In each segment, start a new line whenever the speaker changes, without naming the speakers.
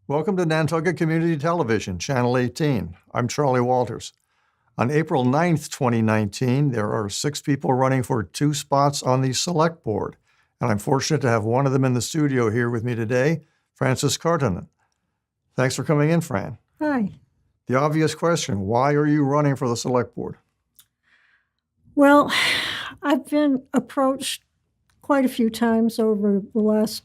Welcome to Nantucket Community Television, Channel 18. I'm Charlie Walters. On April 9th, 2019, there are 6 people running for 2 spots on the Select Board, and I'm fortunate to have one of them in the studio here with me today, Frances Karttunen. Thanks for coming in, Fran.
Hi.
The obvious question, why are you running for the Select Board?
Well, I've been approached quite a few times over the last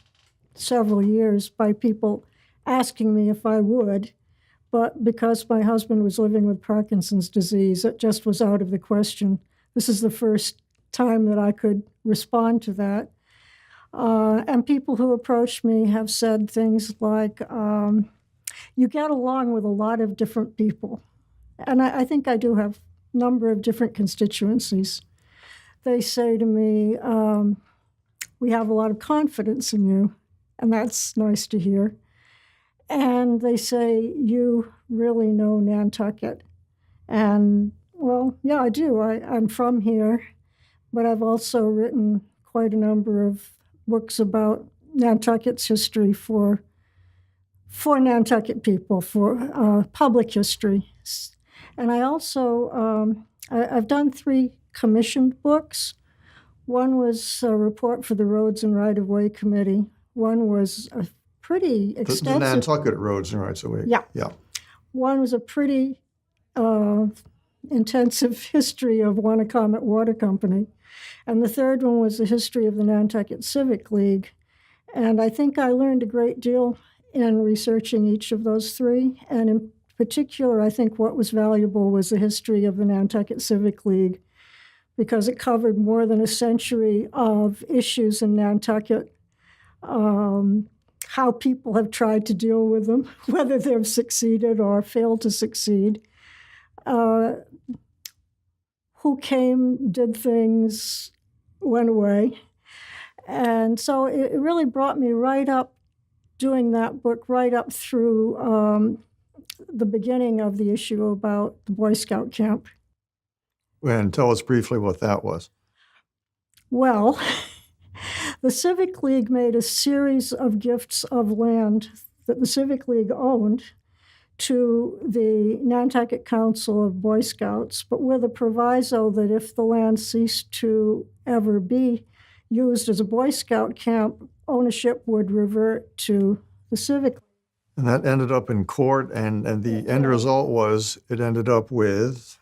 several years by people asking me if I would, but because my husband was living with Parkinson's disease, it just was out of the question. This is the first time that I could respond to that. And people who approached me have said things like, you get along with a lot of different people. And I think I do have a number of different constituencies. They say to me, we have a lot of confidence in you, and that's nice to hear. And they say, you really know Nantucket. And, well, yeah, I do. I'm from here, but I've also written quite a number of books about Nantucket's history for Nantucket people, for public history. And I also, I've done 3 commissioned books. One was a report for the Roads and Right-of-Way Committee. One was a pretty extensive...
The Nantucket Roads and Rights-of-Way.
Yeah. One was a pretty intensive history of Wannacomet Water Company. And the third one was the history of the Nantucket Civic League. And I think I learned a great deal in researching each of those 3. And in particular, I think what was valuable was the history of the Nantucket Civic League, because it covered more than a century of issues in Nantucket, how people have tried to deal with them, whether they've succeeded or failed to succeed, who came, did things, went away. And so it really brought me right up, doing that book, right up through the beginning of the issue about the Boy Scout camp.
And tell us briefly what that was.
Well, the Civic League made a series of gifts of land that the Civic League owned to the Nantucket Council of Boy Scouts, but with a proviso that if the land ceased to ever be used as a Boy Scout camp, ownership would revert to the Civic League.
And that ended up in court, and the end result was it ended up with?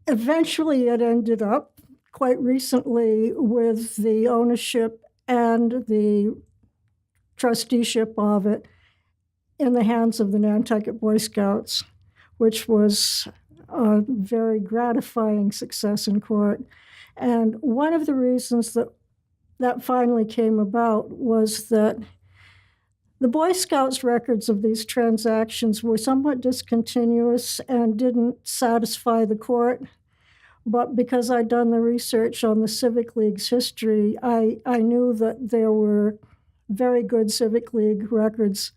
Eventually it ended up, quite recently, with the ownership and the trusteeship of it in the hands of the Nantucket Boy Scouts, which was a very gratifying success in court. And one of the reasons that finally came about was that the Boy Scouts' records of these transactions were somewhat discontinuous and didn't satisfy the court. But because I'd done the research on the Civic League's history, I knew that there were very good Civic League records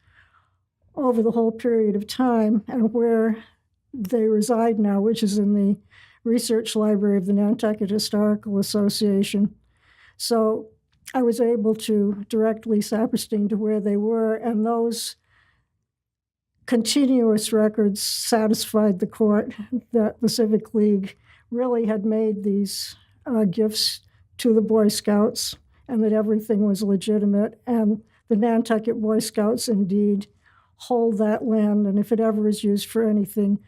over the whole period of time, and where they reside now, which is in the Research Library of the Nantucket Historical Association. So I was able to direct Lee Saperstein to where they were, and those continuous records satisfied the court that the Civic League really had made these gifts to the Boy Scouts and that everything was legitimate. And the Nantucket Boy Scouts indeed hold that land, and if it ever is used for anything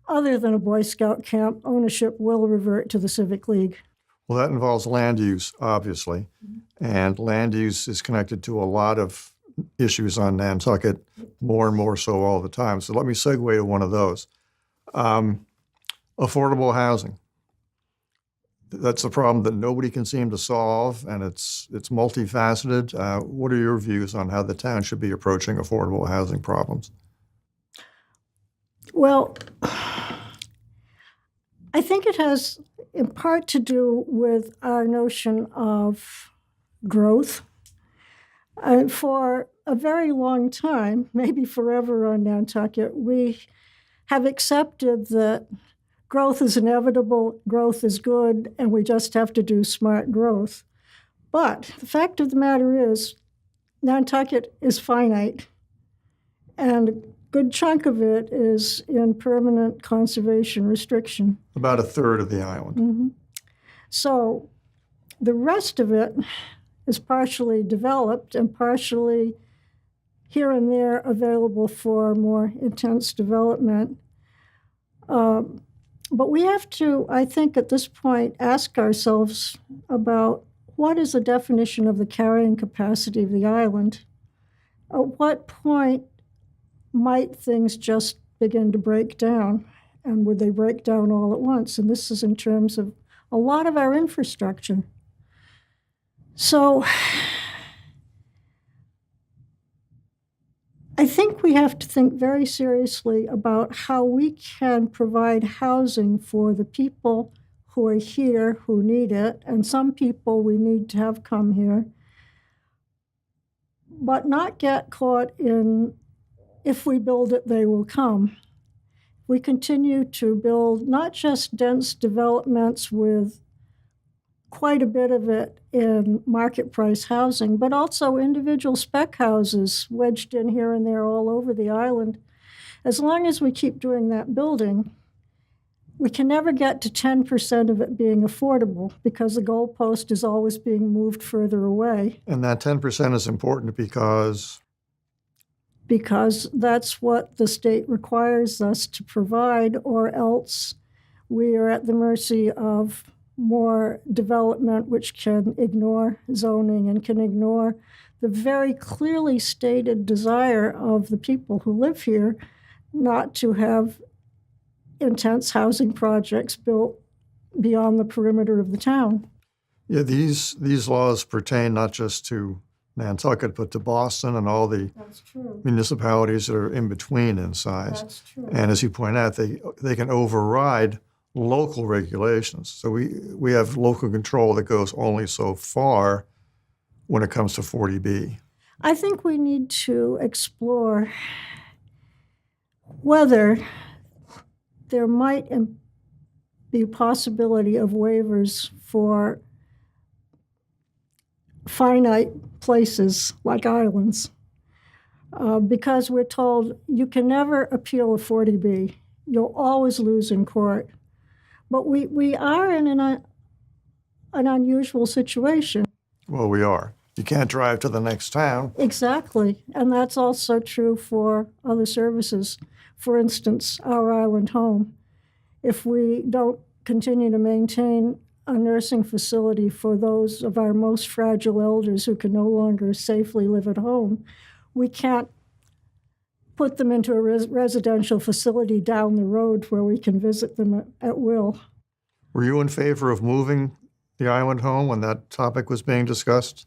other than a Boy Scout camp, ownership will revert to the Civic League.
Well, that involves land use, obviously, and land use is connected to a lot of issues on Nantucket, more and more so all the time. So let me segue to one of those. Affordable housing. That's a problem that nobody can seem to solve, and it's multifaceted. What are your views on how the town should be approaching affordable housing problems?
Well, I think it has in part to do with our notion of growth. For a very long time, maybe forever on Nantucket, we have accepted that growth is inevitable, growth is good, and we just have to do smart growth. But the fact of the matter is, Nantucket is finite, and a good chunk of it is in permanent conservation restriction.
About a third of the island.
Mm-hmm. So the rest of it is partially developed and partially here and there available for more intense development. But we have to, I think, at this point, ask ourselves about what is the definition of the carrying capacity of the island? At what point might things just begin to break down? And would they break down all at once? And this is in terms of a lot of our infrastructure. So I think we have to think very seriously about how we can provide housing for the people who are here who need it, and some people we need to have come here, but not get caught in, if we build it, they will come. We continue to build not just dense developments with quite a bit of it in market price housing, but also individual spec houses wedged in here and there all over the island. As long as we keep doing that building, we can never get to 10% of it being affordable because the goalpost is always being moved further away.
And that 10% is important because
that's what the state requires us to provide, or else we are at the mercy of more development which can ignore zoning and can ignore the very clearly stated desire of the people who live here not to have intense housing projects built beyond the perimeter of the town.
Yeah, these laws pertain not just to Nantucket, but to Boston and all the municipalities that are in between in size.
That's true.
And as you point out, they can override local regulations. So we have local control that goes only so far when it comes to 40B.
I think we need to explore whether there might be possibility of waivers for finite places like islands, because we're told you can never appeal a 40B. You'll always lose in court. But we are in an unusual situation.
Well, we are. You can't drive to the next town.
Exactly. And that's also true for other services. For instance, our island home. If we don't continue to maintain a nursing facility for those of our most fragile elders who can no longer safely live at home, we can't put them into a residential facility down the road where we can visit them at will.
Were you in favor of moving the island home when that topic was being discussed?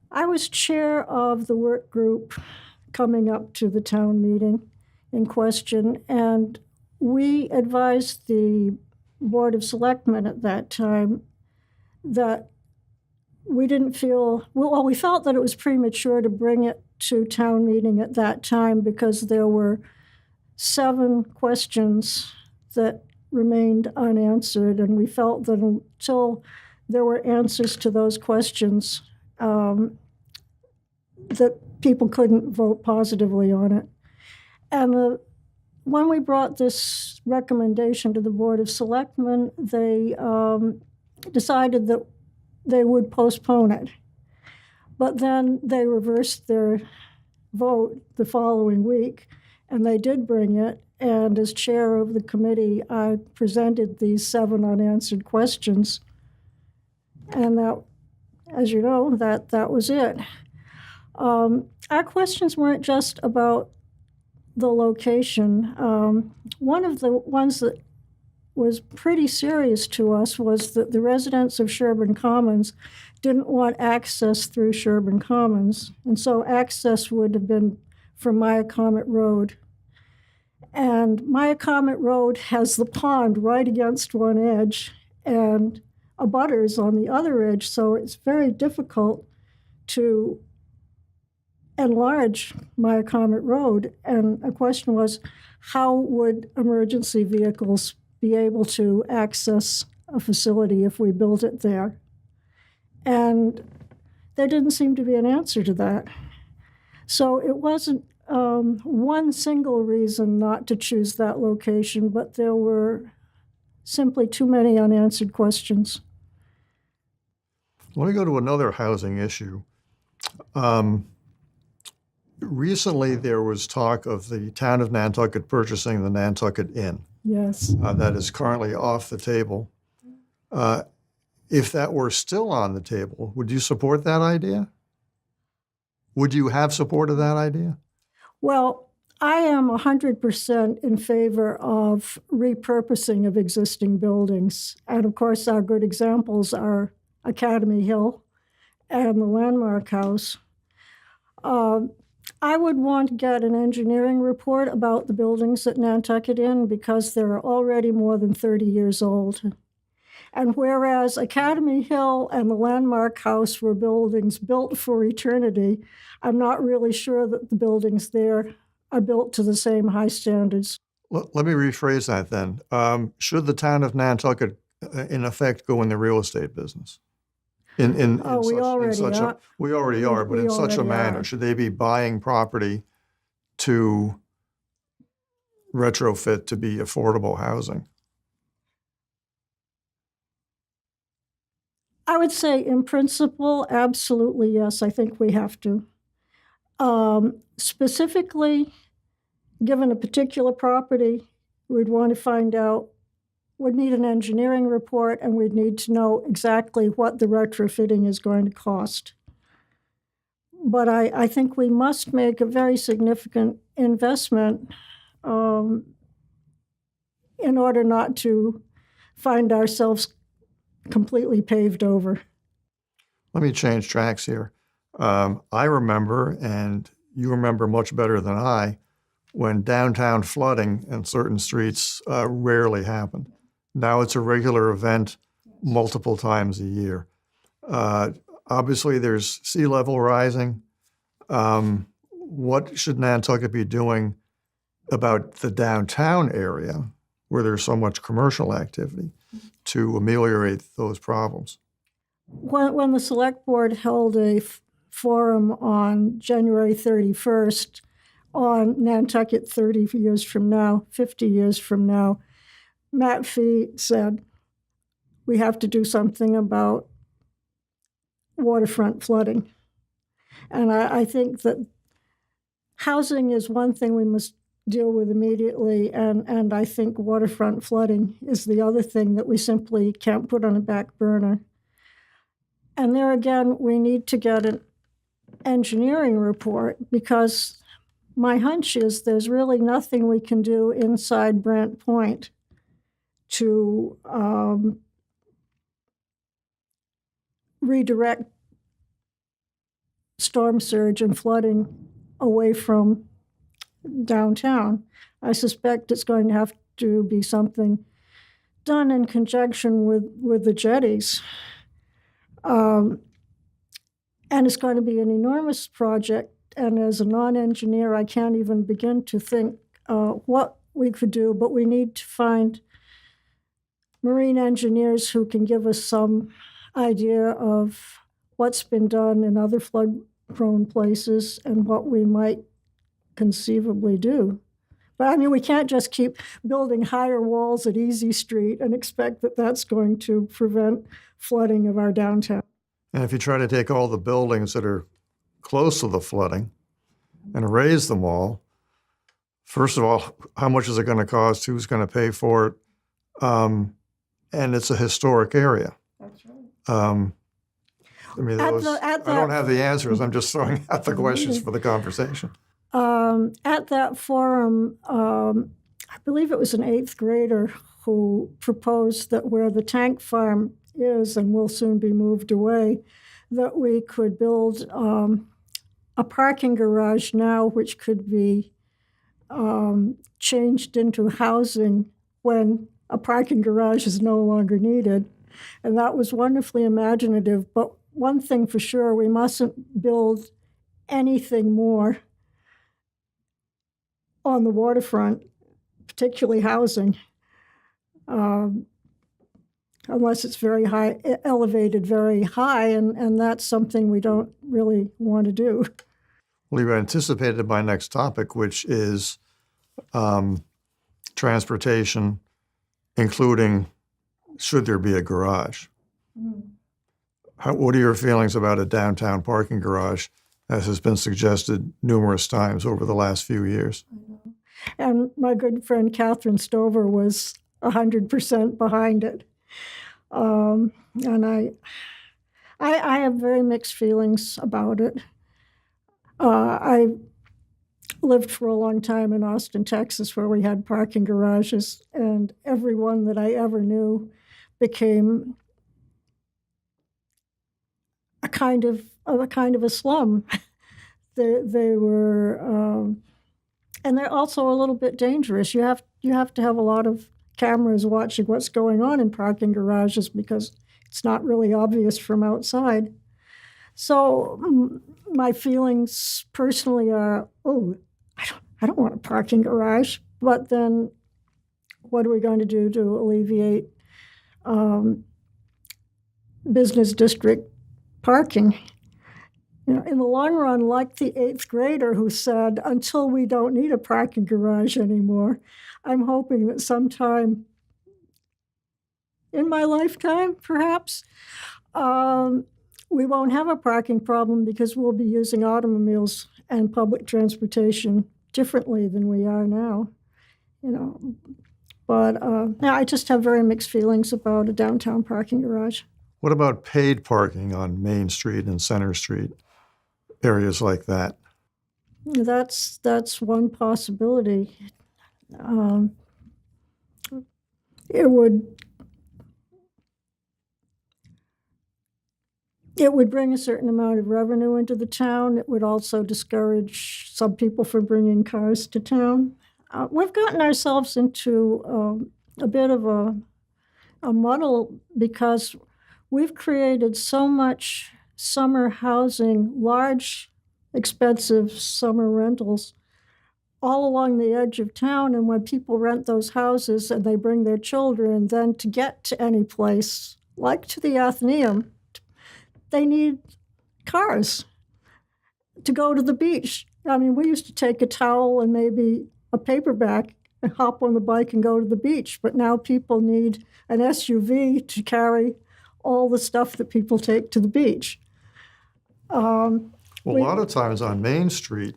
I was chair of the work group coming up to the town meeting in question, and we advised the Board of Selectmen at that time that we didn't feel, well, we felt that it was premature to bring it to town meeting at that time because there were 7 questions that remained unanswered, and we felt that until there were answers to those questions, that people couldn't vote positively on it. And when we brought this recommendation to the Board of Selectmen, they decided that they would postpone it. But then they reversed their vote the following week, and they did bring it. And as chair of the committee, I presented these 7 unanswered questions. And that, as you know, that was it. Our questions weren't just about the location. One of the ones that was pretty serious to us was that the residents of Sherburne Commons didn't want access through Sherburne Commons, and so access would have been from Myacomet Road. And Myacomet Road has the pond right against one edge and a butters on the other edge, so it's very difficult to enlarge Myacomet Road. And a question was, how would emergency vehicles be able to access a facility if we built it there? And there didn't seem to be an answer to that. So it wasn't one single reason not to choose that location, but there were simply too many unanswered questions.
Let me go to another housing issue. Recently, there was talk of the town of Nantucket purchasing the Nantucket Inn.
Yes.
That is currently off the table. If that were still on the table, would you support that idea? Would you have supported that idea?
Well, I am 100% in favor of repurposing of existing buildings. And of course, our good examples are Academy Hill and the Landmark House. I would want to get an engineering report about the buildings at Nantucket Inn because they're already more than 30 years old. And whereas Academy Hill and the Landmark House were buildings built for eternity, I'm not really sure that the buildings there are built to the same high standards.
Let me rephrase that then. Should the town of Nantucket, in effect, go in the real estate business? We already are, but in such a manner, should they be buying property to retrofit to be affordable housing?
I would say in principle, absolutely yes, I think we have to. Specifically, given a particular property, we'd want to find out, we'd need an engineering report, and we'd need to know exactly what the retrofitting is going to cost. But I think we must make a very significant investment in order not to find ourselves completely paved over.
Let me change tracks here. I remember, and you remember much better than I, when downtown flooding in certain streets rarely happened. Now it's a regular event multiple times a year. Obviously, there's sea level rising. What should Nantucket be doing about the downtown area where there's so much commercial activity to ameliorate those problems?
When the select board held a forum on January 31st on Nantucket 30 years from now, 50 years from now, Matt Fee said, we have to do something about waterfront flooding. And I think that housing is one thing we must deal with immediately, and I think waterfront flooding is the other thing that we simply can't put on a back burner. And there again, we need to get an engineering report because my hunch is there's really nothing we can do inside Brant Point to redirect storm surge and flooding away from downtown. I suspect it's going to have to be something done in conjunction with the jetties. And it's going to be an enormous project. And as a non-engineer, I can't even begin to think what we could do, but we need to find marine engineers who can give us some idea of what's been done in other flood-prone places and what we might conceivably do. But I mean, we can't just keep building higher walls at Easy Street and expect that that's going to prevent flooding of our downtown.
And if you try to take all the buildings that are close to the flooding and raise them all, first of all, how much is it going to cost? Who's going to pay for it? And it's a historic area.
That's right.
I mean, I don't have the answers. I'm just throwing out the questions for the conversation.
At that forum, I believe it was an 8th grader who proposed that where the tank farm is and will soon be moved away, that we could build a parking garage now, which could be changed into housing when a parking garage is no longer needed. And that was wonderfully imaginative. But one thing for sure, we mustn't build anything more on the waterfront, particularly housing. unless it's very high, elevated very high, and that's something we don't really want to do.
Well, you anticipated my next topic, which is transportation, including should there be a garage? What are your feelings about a downtown parking garage, as has been suggested numerous times over the last few years?
And my good friend Catherine Stover was 100% behind it. And I have very mixed feelings about it. I lived for a long time in Austin, Texas, where we had parking garages, and every one that I ever knew became a kind of a slum. They were, and they're also a little bit dangerous. You have to have a lot of cameras watching what's going on in parking garages because it's not really obvious from outside. So my feelings personally are, I don't want a parking garage. But then, what are we going to do to alleviate business district parking? You know, in the long run, like the 8th grader who said, until we don't need a parking garage anymore, I'm hoping that sometime in my lifetime, perhaps, we won't have a parking problem because we'll be using automobiles and public transportation differently than we are now, you know. But I just have very mixed feelings about a downtown parking garage.
What about paid parking on Main Street and Center Street, areas like that?
That's one possibility. It would bring a certain amount of revenue into the town. It would also discourage some people from bringing cars to town. We've gotten ourselves into a bit of a muddle because we've created so much summer housing, large, expensive summer rentals all along the edge of town. And when people rent those houses and they bring their children, then to get to any place, like to the Athenaeum, they need cars to go to the beach. I mean, we used to take a towel and maybe a paperback and hop on the bike and go to the beach. But now people need an SUV to carry all the stuff that people take to the beach.
Well, a lot of times on Main Street,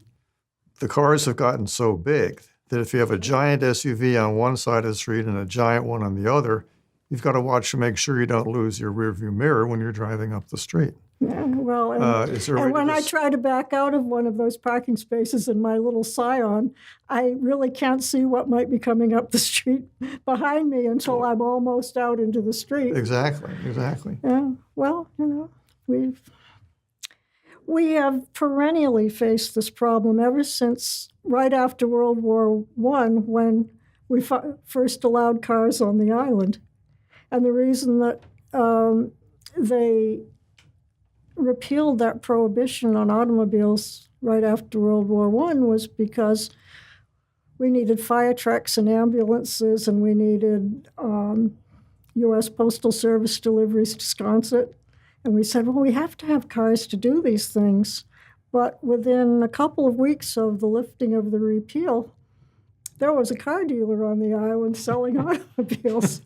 the cars have gotten so big that if you have a giant SUV on one side of the street and a giant one on the other, you've got to watch to make sure you don't lose your rearview mirror when you're driving up the street.
Yeah, well, and when I try to back out of one of those parking spaces in my little Scion, I really can't see what might be coming up the street behind me until I'm almost out into the street.
Exactly.
Yeah, well, you know, we have perennially faced this problem ever since right after World War I, when we first allowed cars on the island. And the reason that they repealed that prohibition on automobiles right after World War I was because we needed fire trucks and ambulances, and we needed U.S. Postal Service deliveries to Sconset. And we said, well, we have to have cars to do these things. But within a couple of weeks of the lifting of the repeal, there was a car dealer on the island selling automobiles.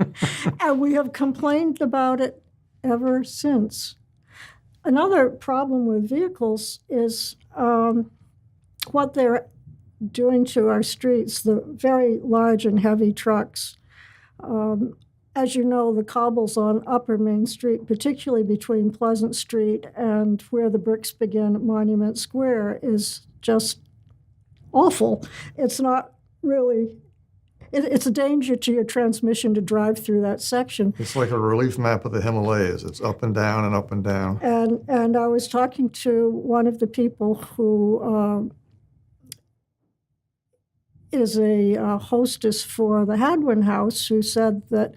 And we have complained about it ever since. Another problem with vehicles is what they're doing to our streets, the very large and heavy trucks. As you know, the cobbles on Upper Main Street, particularly between Pleasant Street and where the bricks begin at Monument Square, is just awful. It's not really, it's a danger to your transmission to drive through that section.
It's like a relief map of the Himalayas. It's up and down and up and down.
And I was talking to one of the people who is a hostess for the Hadwin House, who said that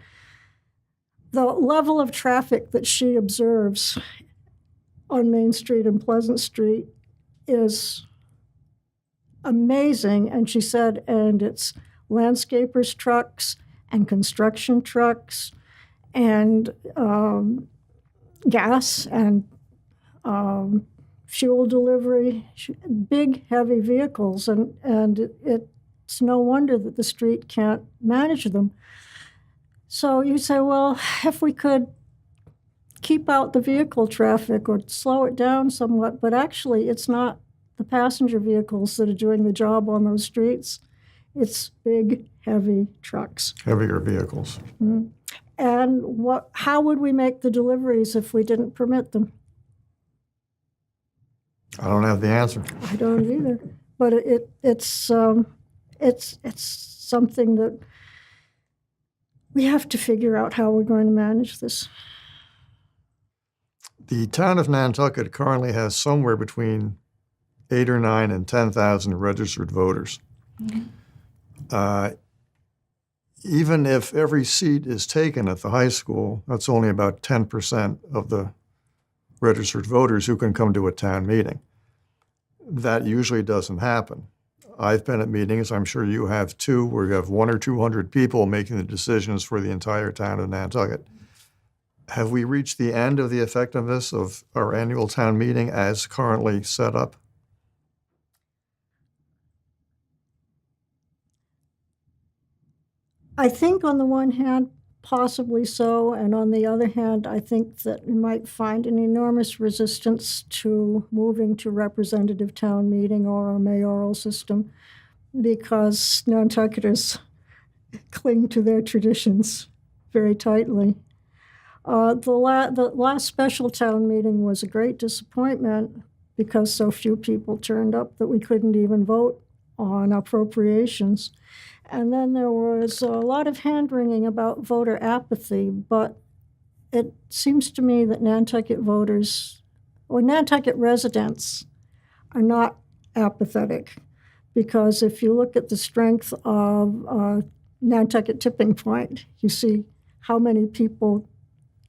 the level of traffic that she observes on Main Street and Pleasant Street is amazing. And she said, and it's landscapers' trucks and construction trucks and gas and fuel delivery, big, heavy vehicles, and it's no wonder that the street can't manage them. So you say, well, if we could keep out the vehicle traffic or slow it down somewhat, but actually it's not the passenger vehicles that are doing the job on those streets. It's big, heavy trucks.
Heavier vehicles.
Mm-hmm. And how would we make the deliveries if we didn't permit them?
I don't have the answer.
I don't either. But it's something that we have to figure out how we're going to manage this.
The town of Nantucket currently has somewhere between 8 or 9 and 10,000 registered voters. Mm-hmm. Even if every seat is taken at the high school, that's only about 10% of the registered voters who can come to a town meeting. That usually doesn't happen. I've been at meetings, I'm sure you have too, where you have 100 or 200 people making the decisions for the entire town of Nantucket. Have we reached the end of the effectiveness of our annual town meeting as currently set up?
I think on the one hand, possibly so, and on the other hand, I think that we might find an enormous resistance to moving to representative town meeting or a mayoral system because Nantucketers cling to their traditions very tightly. The last special town meeting was a great disappointment because so few people turned up that we couldn't even vote on appropriations. And then there was a lot of hand-wringing about voter apathy, but it seems to me that Nantucket voters, or Nantucket residents, are not apathetic, because if you look at the strength of Nantucket Tipping Point, you see how many people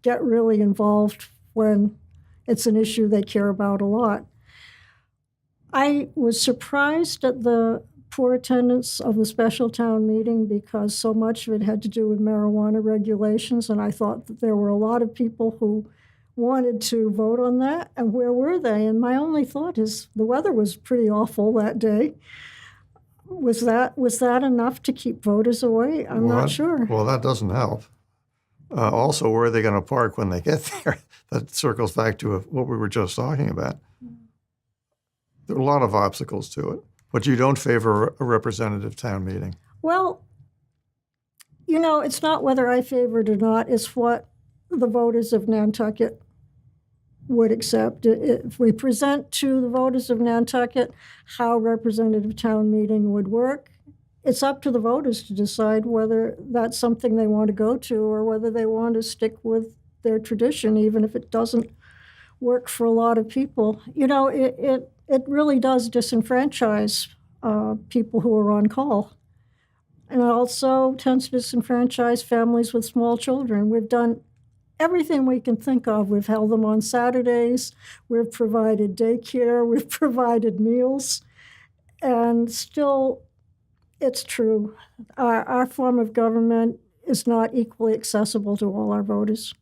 get really involved when it's an issue they care about a lot. I was surprised at the poor attendance of the special town meeting because so much of it had to do with marijuana regulations, and I thought that there were a lot of people who wanted to vote on that, and where were they? And my only thought is the weather was pretty awful that day. Was that enough to keep voters away? I'm not sure.
Well, that doesn't help. Also, where are they going to park when they get there? That circles back to what we were just talking about. There are a lot of obstacles to it. But you don't favor a representative town meeting?
Well, it's not whether I favor it or not. It's what the voters of Nantucket would accept. If we present to the voters of Nantucket how representative town meeting would work, it's up to the voters to decide whether that's something they want to go to or whether they want to stick with their tradition, even if it doesn't work for a lot of people. It really does disenfranchise people who are on call. And it also tends to disenfranchise families with small children. We've done everything we can think of. We've held them on Saturdays. We've provided daycare. We've provided meals. And still, it's true. Our form of government is not equally accessible to all our voters.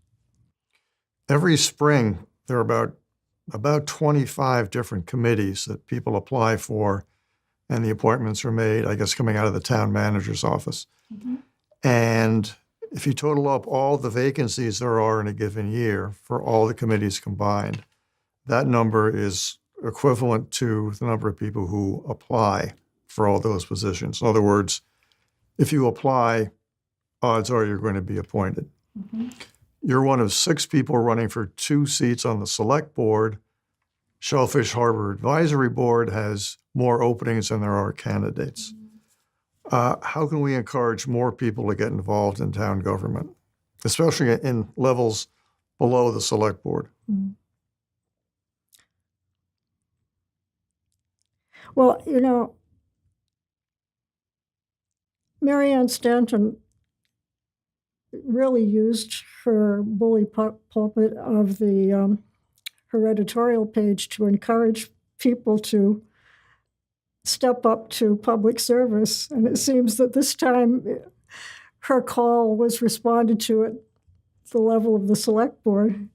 Every spring, there are about 25 different committees that people apply for, and the appointments are made, I guess, coming out of the town manager's office. Mm-hmm. And if you total up all the vacancies there are in a given year for all the committees combined, that number is equivalent to the number of people who apply for all those positions. In other words, if you apply, odds are you're going to be appointed. Mm-hmm. You're one of 6 people running for 2 seats on the select board. Shellfish Harbor Advisory Board has more openings than there are candidates. How can we encourage more people to get involved in town government, especially in levels below the select board? Mm-hmm.
Well, Mary Ann Stanton really used her bully pulpit of the her editorial page to encourage people to step up to public service. And it seems that this time her call was responded to at the level of the select board.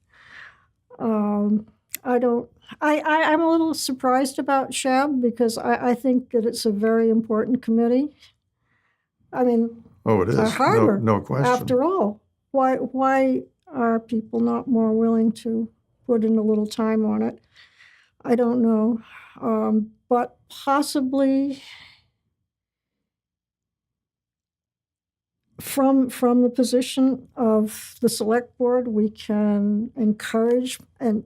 I'm a little surprised about SHAB because I think that it's a very important committee. I mean,
Oh, it is.
a harbor,
No question.
after all. Why are people not more willing to put in a little time on it? I don't know. But possibly from the position of the select board, we can encourage and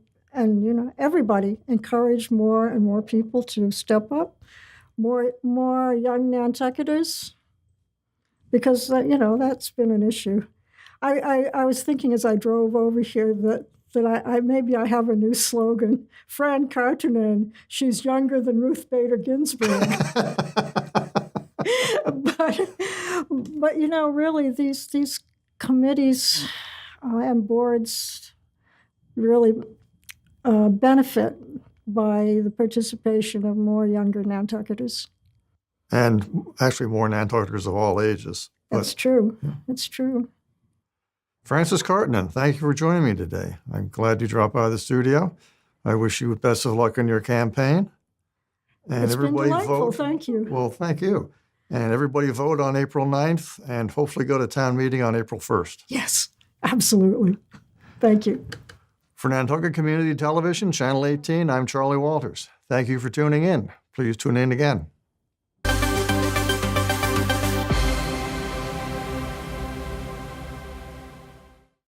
everybody encourage more and more people to step up, more young Nantucketers, because that's been an issue. I was thinking as I drove over here that I maybe I have a new slogan: Fran Karttunen, she's younger than Ruth Bader Ginsburg. but really these committees and boards really benefit by the participation of more younger Nantucketers.
And actually more Nantucketers of all ages.
That's true. Yeah. It's true.
Frances Karttunen, thank you for joining me today. I'm glad you dropped by the studio. I wish you best of luck in your campaign. And
it's
everybody
been delightful.
vote.
Thank you.
Well, thank you. And everybody vote on April 9th and hopefully go to town meeting on April 1st.
Yes, absolutely. Thank you.
For Nantucket Community Television, Channel 18, I'm Charlie Walters. Thank you for tuning in. Please tune in again.